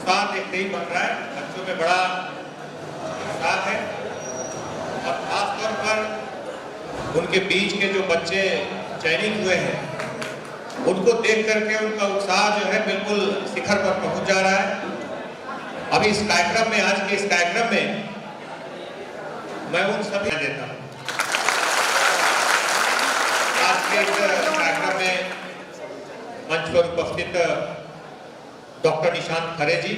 उत्साह देखते ही बन रहा है, बच्चों में बड़ा उत्साह है और खासतौर पर उनके बीच के जो बच्चे चयनित हुए हैं उनको देख करके उनका उत्साह जो है बिल्कुल शिखर पर पहुंच जा रहा है। अभी इस कार्यक्रम में, आज के इस कार्यक्रम में मैं उन सभी देता हूं। आज के इस कार्यक्रम में मंच पर उपस्थित डॉक्टर निशांत खरे जी,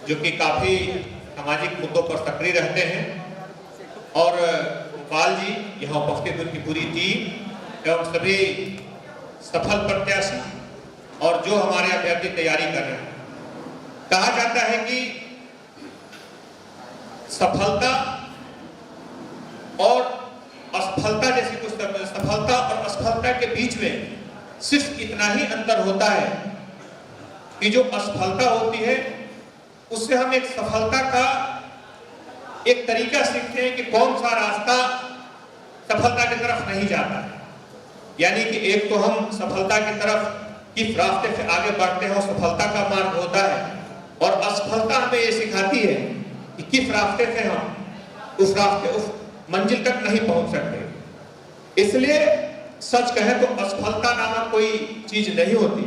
जो कि काफी सामाजिक मुद्दों पर सक्रिय रहते हैं, और गोपाल जी, यहाँ उपस्थित उनकी पूरी टीम एवं सभी सफल प्रत्याशी और जो हमारे अभ्यर्थी तैयारी कर रहे हैं। कहा जाता है कि सफलता और असफलता जैसी कुछ, सफलता और असफलता के बीच में सिर्फ इतना ही अंतर होता है कि जो असफलता होती है उससे हम एक सफलता का एक तरीका सीखते हैं कि कौन सा रास्ता सफलता की तरफ नहीं जाता है। यानी कि एक तो हम सफलता की तरफ किस रास्ते से आगे बढ़ते हैं और सफलता का मार्ग होता है, और असफलता हमें ये सिखाती है कि किस रास्ते से हम उस मंजिल तक नहीं पहुंच सकते। इसलिए सच कहें तो असफलता नामक कोई चीज नहीं होती।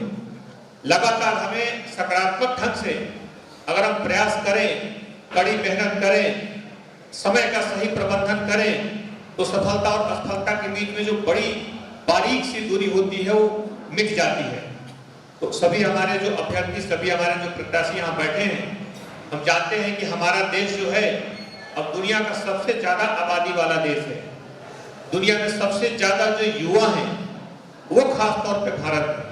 लगातार हमें सकारात्मक ढंग से अगर हम प्रयास करें, कड़ी मेहनत करें, समय का सही प्रबंधन करें, तो सफलता और असफलता के बीच में जो बड़ी बारीक सी दूरी होती है वो मिट जाती है। तो सभी हमारे जो अभ्यर्थी, सभी हमारे जो प्रत्याशी यहाँ बैठे हैं, हम जानते हैं कि हमारा देश जो है अब दुनिया का सबसे ज्यादा आबादी वाला देश है। दुनिया में सबसे ज्यादा जो युवा हैं वो खास तौर पे भारत में।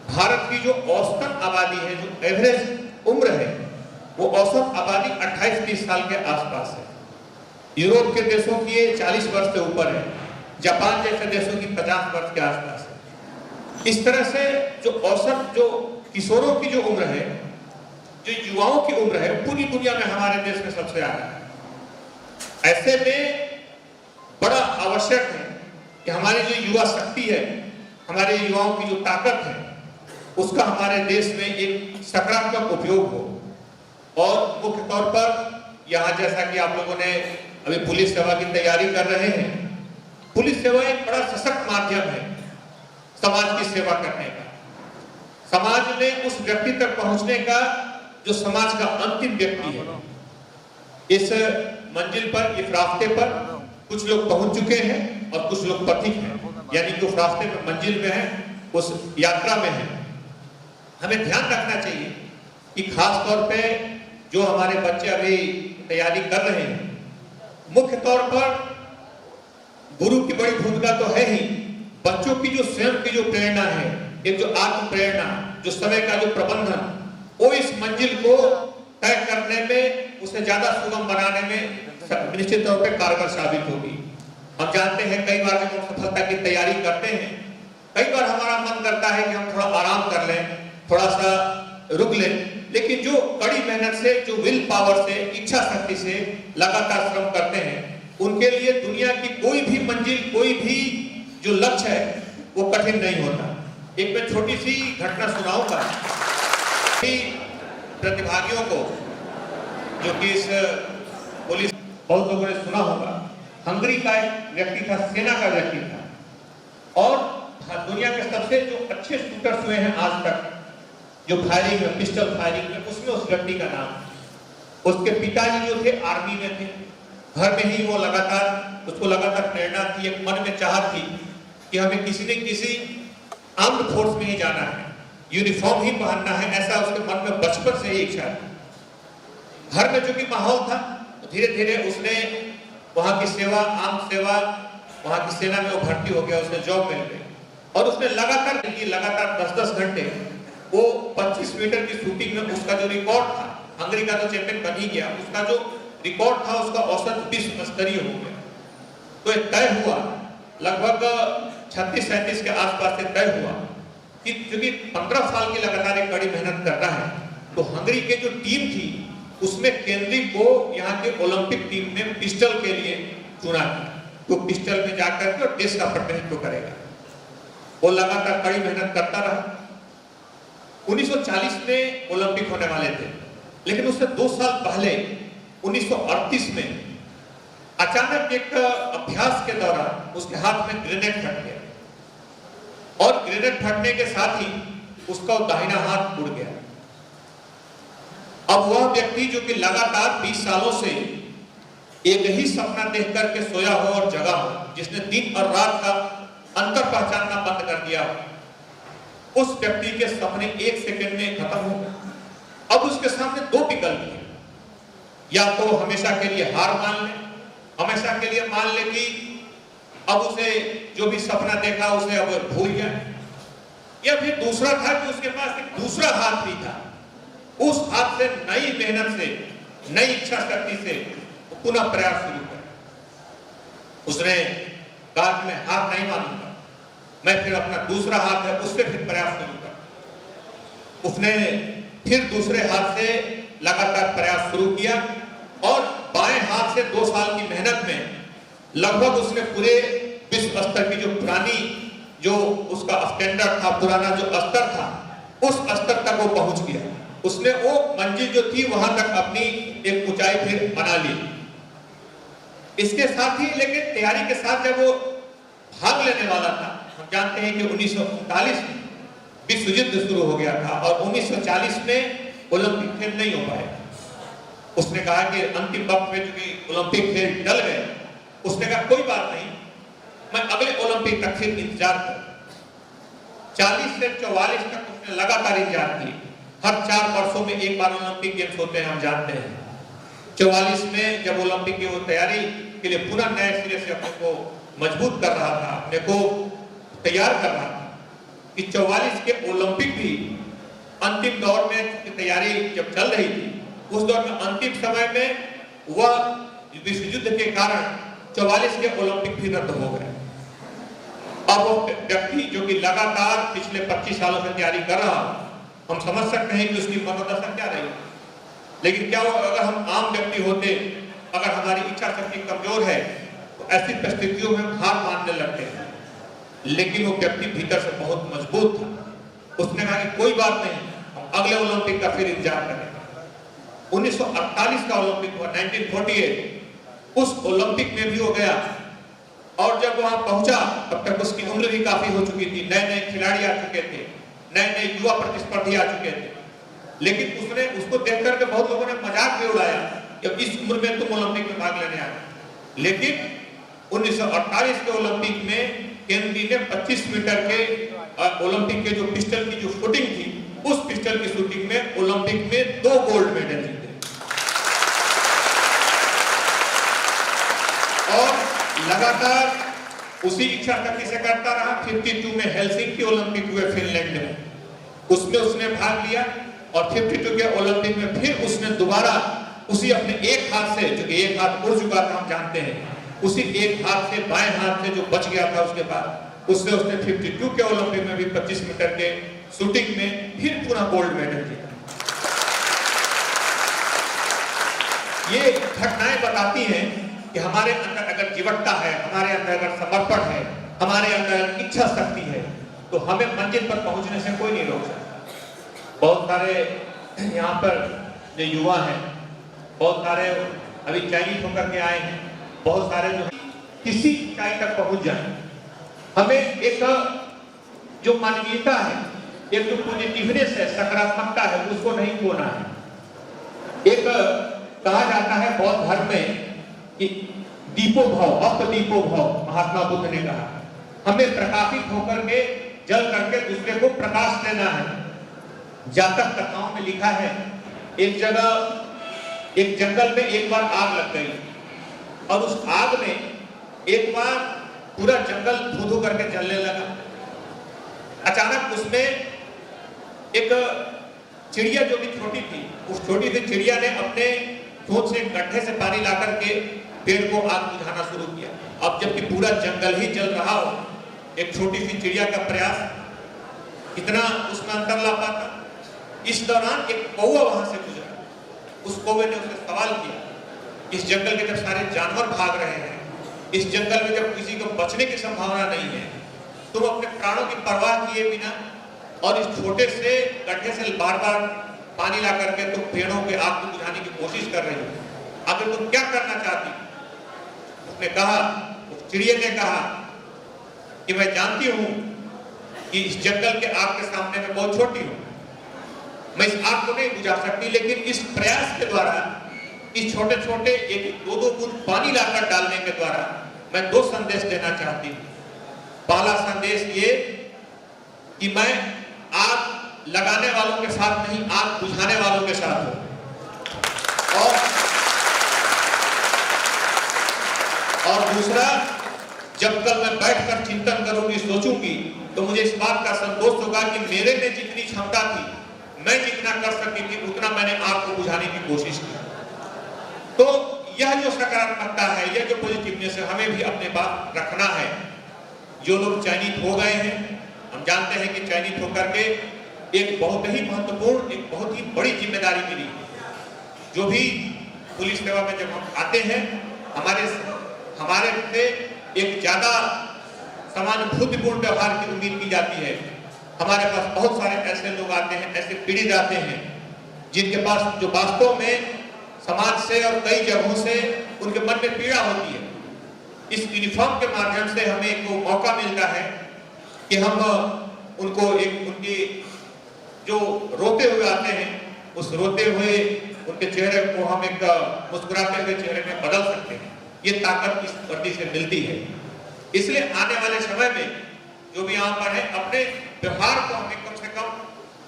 भारत की जो औसतन आबादी है, जो एवरेज उम्र है, वो औसत आबादी 28-30 साल के आसपास है। यूरोप के देशों की ये 40 वर्ष से ऊपर है, जापान जैसे देशों की 50 वर्ष के आसपास है। इस तरह से जो औसत, जो किशोरों की जो उम्र है, जो युवाओं की उम्र है, पूरी दुनिया में हमारे देश में सबसे ज्यादा है। ऐसे में बड़ा आवश्यक है कि हमारी जो युवा शक्ति है, हमारे युवाओं की जो ताकत है, उसका हमारे देश में एक सकारात्मक उपयोग हो। और मुख्य तौर पर यहाँ, जैसा कि आप लोगों ने अभी पुलिस सेवा की तैयारी कर रहे हैं, पुलिस सेवा एक बड़ा सशक्त माध्यम है समाज की सेवा करने का, समाज में उस व्यक्ति तक पहुंचने का जो समाज का अंतिम व्यक्ति है। इस मंजिल पर, इस रास्ते पर कुछ लोग पहुंच चुके हैं और कुछ लोग पथिक हैं, यानी कि उस रास्ते में, मंजिल में हैं, उस यात्रा में हैं। हमें ध्यान रखना चाहिए कि खास तौर पे जो हमारे बच्चे अभी तैयारी कर रहे हैं, मुख्य तौर पर गुरु की बड़ी भूमिका तो है ही, बच्चों की जो स्वयं की जो प्रेरणा है, एक जो आत्म प्रेरणा, जो समय का जो प्रबंधन, वो इस मंजिल को तय करने में, उसे ज्यादा सुगम बनाने में निश्चित तौर पे कारगर साबित होगी। हम जानते हैं कई बार जब हम सफलता की तैयारी करते हैं, कई बार हमारा मन करता है कि हम थोड़ा आराम कर लें, थोड़ा सा रुक लें, लेकिन जो कड़ी मेहनत से, जो विल पावर से, इच्छा शक्ति से लगातार श्रम करते हैं, उनके लिए दुनिया की कोई भी मंजिल, कोई भी जो लक्ष्य है वो कठिन नहीं होता। एक मैं छोटी सी घटना सुनाऊंगा कि प्रतिभागियों को, जो कि इस पुलिस, बहुत लोगों ने सुना होगा, हंगरी का एक व्यक्ति था, सेना का व्यक्ति था, और दुनिया के सबसे जो अच्छे शूटर्स हुए हैं आज तक, जो फायरिंग में, पिस्टल फायरिंग में, उसमें उस व्यक्ति का नाम। उसके पिताजी जो थे आर्मी में थे, घर में ही वो लगातार, उसको लगातार प्रेरणा थी, एक मन में चाहत थी कि हमें किसी न किसी आर्म्ड फोर्स में ही जाना है, यूनिफॉर्म ही पहनना है, ऐसा उसके मन में बचपन से ही इच्छा थी। घर में जो कि माहौल था, तो धीरे धीरे उसने वहां की सेवा, आम सेवा, वहां की सेना में वो भर्ती हो गया, उसने जॉब मिल गई, और उसने लगातार 10-10 घंटे वो 25 मीटर की शूटिंग में, उसका जो रिकॉर्ड था, हंगरी का तो चैंपियन बन ही गया, उसका जो रिकॉर्ड था उसका औसत विश्व स्तरीय हो गया। तो एक तय हुआ, लगभग 36-37 के आसपास से तय हुआ कि क्योंकि 15 साल की लगातार एक कड़ी मेहनत कर रहा है, तो हंगरी के जो टीम थी उसमें केंद्रीय को यहाँ के ओलंपिक टीम में पिस्टल के लिए चुना था, तो पिस्टल में जाकर के देश का प्रतिनिधित्व करेगा। वो लगातार कड़ी मेहनत करता रहा। 1940 में ओलंपिक होने वाले थे, लेकिन उससे 2 साल पहले 1938 में अचानक एक अभ्यास के दौरान उसके हाथ में ग्रेनेड फट गया और ग्रेनेड फटने के साथ ही उसका दाहिना हाथ उड़ गया। अब वह व्यक्ति जो कि लगातार 20 सालों से एक ही सपना देख करके सोया हो और जगा हो, जिसने दिन और रात का अंतर पहचानना बंद कर दिया हो, उस व्यक्ति के सपने 1 सेकंड में खत्म हो गए। अब उसके सामने 2 विकल्प हैं, या तो हमेशा के लिए हार मान ले, हमेशा के लिए मान ले कि अब उसे जो भी सपना देखा उसे अब भूल जाए, या फिर दूसरा था कि उसके पास एक दूसरा हाथ भी था, उस हाथ से नई मेहनत से, नई इच्छा शक्ति से पुनः प्रयास शुरू कर। उसने कहा कि मैं हार नहीं मानूंगा, मैं फिर अपना दूसरा हाथ है उससे फिर प्रयास शुरू कर। उसने फिर दूसरे हाथ से लगातार प्रयास शुरू किया और बाएं हाथ से 2 साल की मेहनत में लगभग उसने पूरे विश्व स्तर की जो पुरानी जो उसका स्टैंडर्ड था, पुराना जो स्तर था, उस स्तर तक वो पहुंच गया। उसने वो मंजिल जो थी वहां तक अपनी एक ऊंचाई फिर बना ली। इसके साथ ही लेकिन तैयारी के साथ जब वो भाग लेने वाला था, हम जानते हैं कि 1939 में विश्व युद्ध शुरू हो गया था और 1940 में ओलंपिक खेल नहीं हो पाए। उसने कहा कि अंतिम वक्त में चूंकि ओलंपिक खेल टल गए, उसने कहा कोई बात नहीं, मैं अगले ओलंपिक तक फिर इंतजार करूं। 40 से 44 तक उसने लगातार इंतजार किया। हर 4 वर्षों में एक बार ओलंपिक गेम्स होते हैं, हम जानते हैं। 44 में जब ओलंपिक की वो तैयारी के लिए पुनः नए सिरे से अपने को मजबूत कर रहा था, अपने को तैयार कर रहा था, कि 44 के ओलंपिक भी अंतिम दौर में तैयारी जब चल रही थी, उस दौर में अंतिम समय में वह विश्व युद्ध के कारण 44 के ओलंपिक भी रद्द हो गए। अब वो व्यक्ति जो कि लगातार पिछले 25 सालों से तैयारी कर रहा, हम समझ सकते हैं कि उसकी मनोदशा क्या रही। लेकिन क्या हो, अगर हम आम व्यक्ति होते, अगर हमारी इच्छा शक्ति कमजोर है, तो ऐसी परिस्थितियों में हार मानने लगते हैं। लेकिन वो व्यक्ति भीतर से बहुत मजबूत था। उसने कहा कि कोई बात नहीं, हम अगले ओलंपिक का फिर इंतजार करेंगे। 1948 का ओलंपिक हुआ, 1948, उस ओलंपिक में भी हो गया और जब वहां पहुंचा तब तक उसकी उम्र भी काफी हो चुकी थी, नए नए खिलाड़ी आ चुके थे, नए नए युवा प्रतिस्पर्धी आ चुके थे। लेकिन उसने उसको देख करके बहुत लोगों ने मजाक भी उड़ाया कि इस उम्र में तुम ओलंपिक में भाग लेने आए। लेकिन 1948 के ओलंपिक में केनेडी ने 25 मीटर के ओलंपिक के जो पिस्टल की जो शूटिंग थी, उस पिस्टल की शूटिंग में ओलंपिक में 2 गोल्ड मेडल जीते और लगातार उसी इच्छा शक्ति से करता रहा। 52 में हेलसिंकी ओलंपिक हुए फिनलैंड में, उसमें उसने भाग लिया और 52 के ओलंपिक में फिर उसने दोबारा उसी अपने एक हाथ से, जो कि एक हाथ उड़ चुका था हम जानते हैं, उसी एक हाथ से, बाएं हाथ से जो बच गया था उसके बाद, उससे उसने 52 के ओलंपिक में भी 25 मीटर के शूटिंग में फिर पुनः गोल्ड मेडल जीता। ये घटनाएं बताती हैं कि हमारे अंदर अगर जीवटता है, हमारे अंदर अगर समर्पण है, हमारे अंदर इच्छा शक्ति है, तो हमें मंजिल पर पहुंचने से कोई नहीं रोक सकता। बहुत सारे यहाँ पर जो युवा हैं, बहुत सारे अभी चयनित होकर के आए हैं, बहुत सारे जो किसी ऊंचाई तक पहुंच जाए। हमें एक जो मानवीयता है, एक जो पॉजिटिवनेस है, सकारात्मकता है, उसको नहीं खोना है। एक कहा जाता है बौद्ध धर्म में कि दीपो भव, भक्त दीपो भव, महात्मा बुद्ध ने कहा, हमें प्रकाशित होकर के जल करके दूसरे को प्रकाश देना है। जातक कथाओं में लिखा है, एक जगह एक जंगल में एक बार आग लग गई और उस आग में एक बार पूरा जंगल धू-धू करके जलने लगा। अचानक उसमें एक चिड़िया जो कि छोटी थी, उस छोटी सी चिड़िया ने अपने चोंच से गड्ढे से पानी ला करके पेड़ को आग बुझाना शुरू किया। अब जबकि पूरा जंगल ही जल रहा हो, एक छोटी सी चिड़िया का प्रयास कितना उसमें अंतर ला पाता। इस दौरान एक कौवा वहां से गुजरा, उस कौवे ने उससे सवाल किया, इस जंगल के जब सारे जानवर भाग रहे हैं, इस जंगल में जब किसी को बचने की संभावना नहीं है, तुम अपने प्राणों की परवाह किए बिना और इस छोटे से गड्ढे से बार बार पानी ला करके तुम पेड़ों के आग को बुझाने की कोशिश कर रही हो, आखिर तुम क्या करना चाहती? उसने कहा, उस चिड़िया ने कहा कि मैं जानती हूं कि इस जंगल के आग के सामने मैं बहुत छोटी हूं, मैं इस आग को नहीं बुझा सकती, लेकिन इस प्रयास के द्वारा, इस छोटे छोटे एक दो दो बूंद पानी लाकर डालने के द्वारा मैं दो संदेश देना चाहती हूँ। पहला संदेश ये कि मैं आग लगाने वालों के साथ नहीं, आग बुझाने वालों के साथ हूं। और दूसरा, जब कल मैं बैठकर चिंतन करूंगी, सोचूंगी, तो मुझे इस बात का संतोष होगा कि मेरे में जितनी क्षमता थी, मैं जितना कर सकी थी, उतना मैंने आग को बुझाने की कोशिश की। तो यह जो सकारात्मकता है, यह जो पॉजिटिवनेस है, हमें भी अपने पास रखना है। जो लोग चयनित हो गए हैं, हम जानते हैं कि चयनित होकर के एक बहुत ही महत्वपूर्ण, एक बहुत ही बड़ी जिम्मेदारी मिली। जो भी पुलिस सेवा में जब हम आते हैं, हमारे से एक ज्यादा समानुभूतिपूर्ण व्यवहार की उम्मीद की जाती है। हमारे पास बहुत सारे ऐसे लोग आते हैं, ऐसे पीड़ित आते हैं, जिनके पास जो वास्तव में समाज से और कई जगहों से उनके मन में पीड़ा होती है। इस यूनिफॉर्म के माध्यम से हमें एक मौका मिलता है कि हम उनको एक, उनकी जो रोते हुए आते हैं, उस रोते हुए उनके चेहरे को हम एक मुस्कुराते हुए चेहरे में बदल सकते हैं। ये ताकत इस वर्दी से मिलती है। इसलिए आने वाले समय में जो भी यहाँ पर है, अपने व्यवहार को हमें कम से कम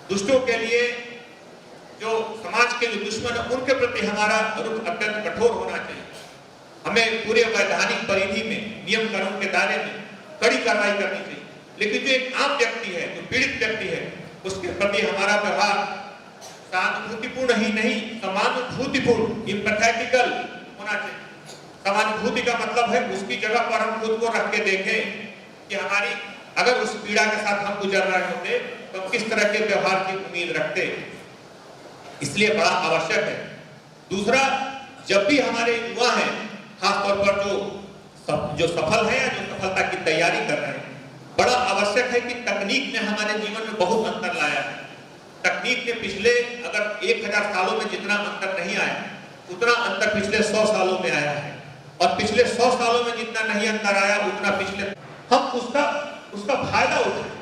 दुष्टों के लिए, जो समाज के जो दुश्मन है, उनके प्रति हमारा रुख अत्यंत कठोर होना चाहिए। हमें पूरे वैधानिक परिधि में, नियम कानून के दायरे में कड़ी कार्रवाई करनी चाहिए। लेकिन जो एक आम व्यक्ति है, जो पीड़ित व्यक्ति है, उसके प्रति हमारा व्यवहार सहानुभूतिपूर्ण ही नहीं, समानुभूतिपूर्ण, एम्पैथेटिकल होना चाहिए। समानुभूति का मतलब है उसकी जगह पर हम खुद को रख के देखें कि हमारी, अगर उस पीड़ा के साथ हम गुजर रहे होते तो हम किस तरह के व्यवहार की उम्मीद रखते। इसलिए बड़ा आवश्यक है। दूसरा, जब भी हमारे युवा हैं, खासतौर पर जो सफल है या जो सफलता की तैयारी कर रहे हैं, बड़ा आवश्यक है कि तकनीक ने हमारे जीवन में बहुत अंतर लाया है। तकनीक ने पिछले अगर 1000 सालों में जितना अंतर नहीं आया, उतना अंतर पिछले 100 सालों में आया है। और पिछले 100 सालों में जितना नहीं अंतर आया, उतना पिछले, हम उसका फायदा उठाएं,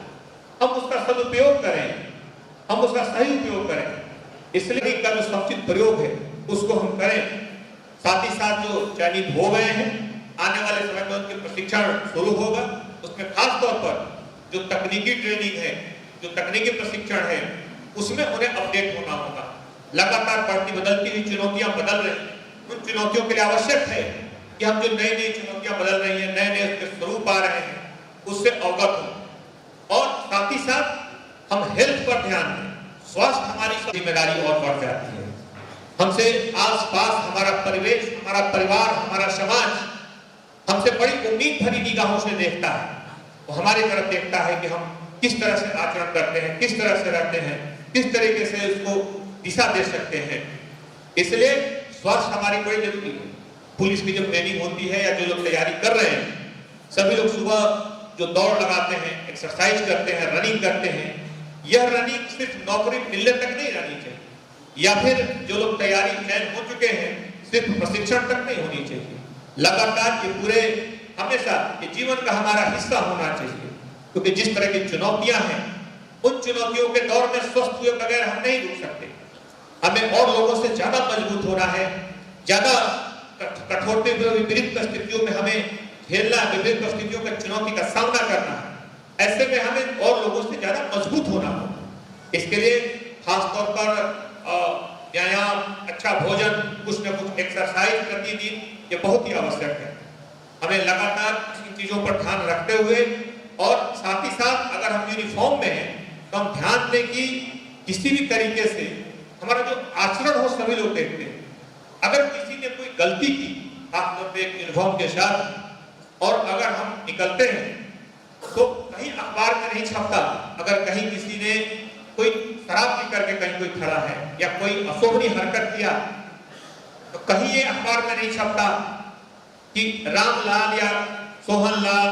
हम उसका सदुपयोग करें, हम उसका सही उपयोग करें। इसलिए का जो समुचित प्रयोग है उसको हम करें। साथ ही साथ जो चयनित हो गए हैं, आने वाले समय में उनके प्रशिक्षण शुरू होगा। उसमें खास तौर पर जो तकनीकी ट्रेनिंग है, जो तकनीकी प्रशिक्षण है, उसमें उन्हें अपडेट होना होगा। लगातार बढ़ती बदलती हुई चुनौतियां बदल रही हैं, उन चुनौतियों के लिए आवश्यक है कि हम जो नई नई चुनौतियां बदल रही हैं, नए नए उसके स्वरूप आ रहे हैं, उससे अवगत हो। और साथ ही साथ हम हेल्थ पर ध्यान दें। स्वास्थ्य हमारी जिम्मेदारी और बढ़ जाती है। हमसे आसपास हमारा परिवेश, हमारा परिवार, हमारा समाज हमसे बड़ी उम्मीद भरी निगाहों से देखता है। वो हमारी तरफ देखता है कि हम किस तरह से आचरण करते हैं, किस तरह से रहते हैं, किस तरीके से उसको दिशा दे सकते हैं। इसलिए स्वास्थ्य हमारी बड़ी जरूरी है। पुलिस की जब ट्रेनिंग होती है या जो लोग तैयारी कर रहे हैं, सभी लोग सुबह जो दौड़ लगाते हैं, एक्सरसाइज करते हैं, रनिंग करते हैं, यह रनिंग सिर्फ नौकरी मिलने तक नहीं रहनी चाहिए, या फिर जो लोग तैयारी चयन हो चुके हैं सिर्फ प्रशिक्षण तक नहीं होनी चाहिए। लगातार ये पूरे हमेशा ये जीवन का हमारा हिस्सा होना चाहिए। क्योंकि जिस तरह की चुनौतियां हैं, उन चुनौतियों के दौर में स्वस्थ हुए बगैर हम नहीं रुक सकते। हमें और लोगों से ज्यादा मजबूत होना है, ज्यादा कठोरते हुए विपरीत परिस्थितियों में हमें झेलना, विपरीत परिस्थितियों की चुनौती का सामना करना है। ऐसे में हमें और लोगों से ज्यादा मजबूत होना होगा। इसके लिए खासतौर पर व्यायाम, अच्छा भोजन, कुछ न कुछ एक्सरसाइज प्रतिदिन, ये बहुत ही आवश्यक है। हमें लगातार इन चीजों पर ध्यान रखते हुए, और साथ ही साथ अगर हम यूनिफॉर्म में हैं तो हम ध्यान दें कि किसी भी तरीके से हमारा जो आचरण हो सभी लोग देखते हैं। अगर किसी ने कोई गलती की, खासतौर पर एक यूनिफॉर्म के साथ, और अगर हम निकलते हैं तो कहीं अखबार में नहीं छपता। अगर कहीं किसी ने कोई शराब पी करके कहीं कोई खड़ा है या कोई अशोभनीय हरकत किया, तो कहीं ये अखबार में नहीं छपता कि रामलाल या सोहनलाल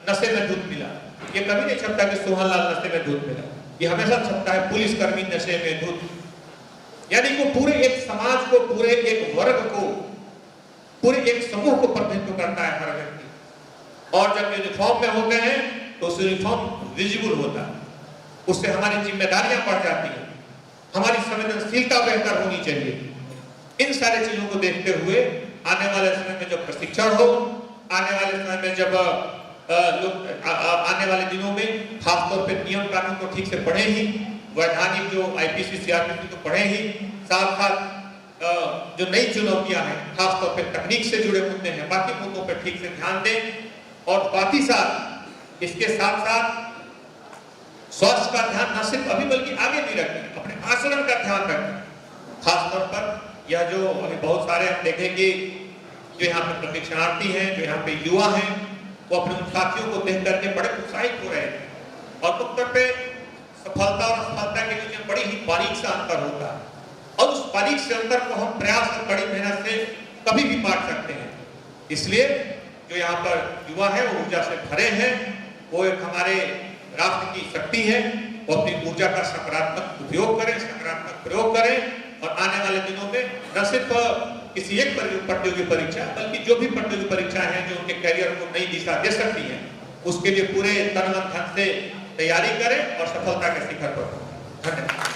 नशे में धुत मिला। ये कभी नहीं छपता कि सोहनलाल नशे में धुत मिला। ये हमेशा छपता है पुलिसकर्मी नशे में धुत, यानी वो पूरे एक समाज को, पूरे एक वर्ग को, पूरे एक समूह को प्रतिनिधित्व करता है हर व्यक्ति। और जब यूनिफॉर्म में होते हैं तो उस यूनिफॉर्म विजिबल होता है, उससे हमारी जिम्मेदारियां बढ़ जाती हैं, हमारी संवेदनशीलता बेहतर होनी चाहिए। इन सारे चीजों को देखते हुए आने वाले समय में जब प्रशिक्षण हो, आने वाले समय में जब आने वाले दिनों में खासतौर पे नियम कानून को ठीक से पढ़े ही, वैधानिक जो आईपीसी सीआरपीसी को पढ़े ही, साथ साथ जो नई चुनौतियां हैं खासतौर पे तकनीक से जुड़े मुद्दे हैं, बाकी मुद्दों पर ठीक से ध्यान दें। और साथ ही साथ इसके साथ साथ स्वास्थ्य का ध्यान न सिर्फ अभी बल्कि आगे भी रखें, अपने आचरण का ध्यान रखें। खासतौर पर यह जो अभी बहुत सारे हम देखेंगे जो यहाँ पे प्रशिक्षणार्थी हैं, जो यहाँ पे युवा हैं, वो अपने उन साथियों को देख करके बड़े उत्साहित हो रहे हैं। और उत्तर पे सफलता और असफलता के बीच में बड़ी ही बारीक सा अंतर होता है, और उस बारीक से अंतर को हम प्रयास और कड़ी मेहनत से कभी भी पाट सकते हैं। इसलिए जो यहाँ पर युवा है वो ऊर्जा से भरे हैं, वो एक हमारे राष्ट्र की शक्ति है, वो अपनी ऊर्जा का सकारात्मक उपयोग करें, सकारात्मक प्रयोग करें। और आने वाले दिनों में न सिर्फ किसी एक प्रतियोगी परीक्षा, बल्कि जो भी प्रतियोगी परीक्षाएं हैं जो उनके करियर को नई दिशा दे सकती हैं, उसके लिए पूरे तन मन धन से तैयारी करें और सफलता के शिखर पर। धन्यवाद।